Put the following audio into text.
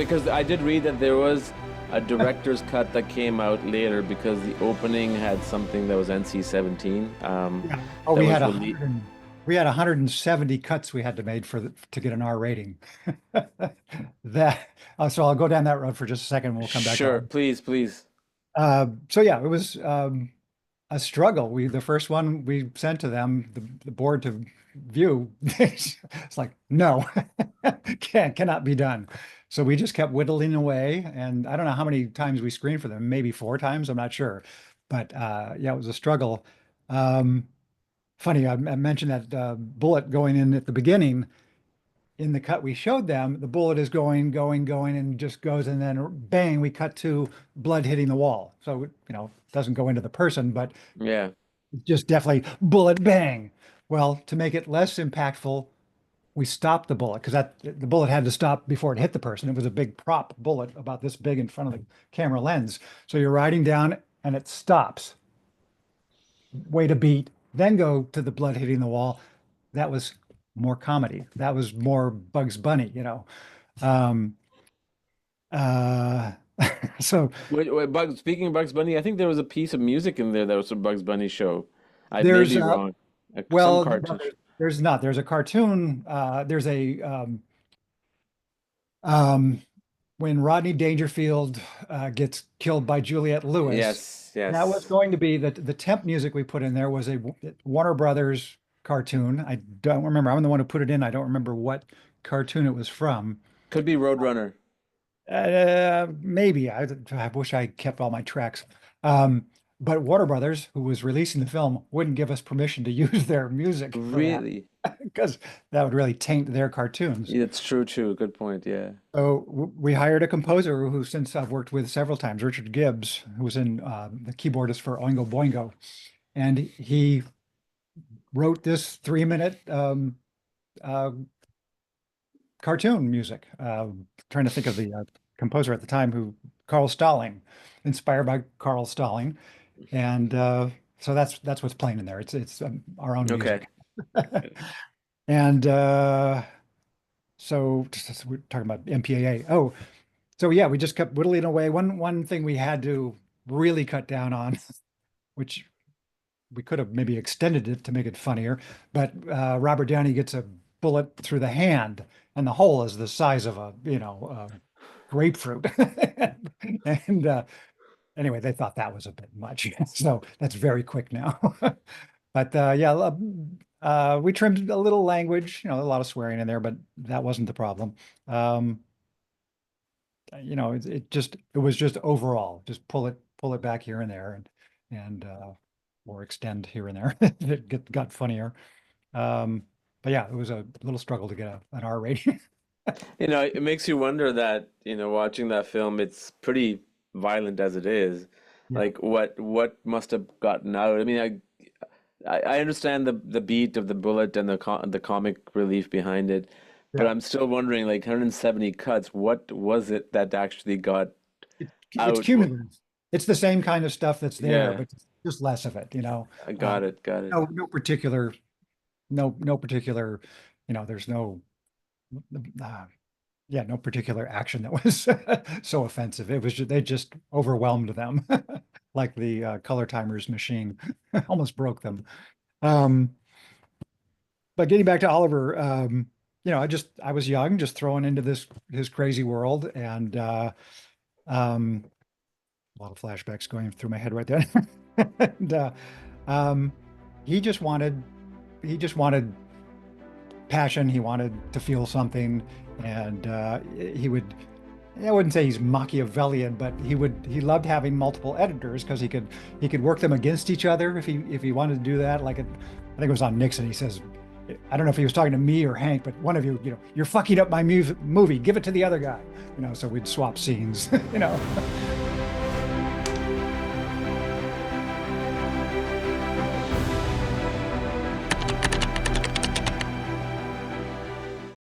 because I did read that there was a director's cut that came out later because the opening had something that was NC-17 Yeah. Oh, that was released. we had 170 cuts we had to make to get an R rating. That so I'll go down that road for just a second and we'll come back to Sure, R. please, please. So yeah, it was a struggle. The first one we sent to them, the board to view, it's like, no, cannot be done. So we just kept whittling away, and I don't know how many times we screened for them, maybe 4 times, I'm not sure. But yeah, it was a struggle. Um, Funny, I mentioned that bullet going in at the beginning. In the cut we showed them, the bullet is going, and just goes, and then bang, we cut to blood hitting the wall. So, doesn't go into the person, but Yeah. just definitely bullet bang. Well, to make it less impactful, we stopped the bullet because that the bullet had to stop before it hit the person. It was a big prop bullet about this big in front of the camera lens. So you're riding down and it stops. Wait a beat, then go to the blood hitting the wall. That was more comedy. That was more Bugs Bunny. Um, uh, so Wait, speaking of Bugs Bunny, I think there was a piece of music in there that was a Bugs Bunny show. I may there's be wrong. Some well, no, cartoon. there's not. There's a cartoon. There's a um, when Rodney Dangerfield gets killed by Juliette Lewis. Yes, That was yes. going to be the temp music we put in there was a Warner Brothers cartoon. I don't remember. I'm the one who put it in. I don't remember what cartoon it was from. Could be Roadrunner. Maybe I wish I kept all my tracks. Um, but Warner Brothers, who was releasing the film, wouldn't give us permission to use their music for that Really? because that would really taint their cartoons. Yeah, it's true, true. Good point. Yeah. So we hired a composer who, since I've worked with several times, Richard Gibbs, who was in the keyboardist for Oingo Boingo, and he wrote this 3-minute uh, cartoon music. Trying to think of the composer at the time, who Carl Stalling, inspired by Carl Stalling, and so that's what's playing in there. It's our own Okay. music, and so we're talking about MPAA. Oh, so yeah, we just kept whittling away. One thing we had to really cut down on, which we could have maybe extended it to make it funnier, but Robert Downey gets a bullet through the hand, and the hole is the size of a grapefruit. And anyway, they thought that was a bit much, so that's very quick now. But yeah, we trimmed a little language, a lot of swearing in there, but that wasn't the problem. Um, it was just overall, just pull it back here and there, and or extend here and there. It got funnier. Um, but yeah, it was a little struggle to get an R rating. It makes you wonder that, watching that film, it's pretty violent as it is. Yeah, Like what must have gotten out? I mean, I understand the beat of the bullet and the comic relief behind it, but yeah. I'm still wondering, like 170 cuts, what was it that actually got It's out? cumulative. It's the same kind of stuff that's there, Yeah, but just less of it. I Uh, got it, got it. no particular, no particular, there's no, uh, yeah, no particular action that was so offensive. It was just, they just overwhelmed them, like the color timers machine almost broke them. Um, but getting back to Oliver, I was young, just thrown into his crazy world, and um, a lot of flashbacks going through my head right there. And um, he just wanted he just wanted passion. He wanted to feel something, and he would. I wouldn't say he's Machiavellian, but he loved having multiple editors because he could work them against each other if he wanted to do that. Like I think it was on Nixon. He says, I don't know if he was talking to me or Hank, but one of you, you're fucking up my movie. Give it to the other guy. So we'd swap scenes.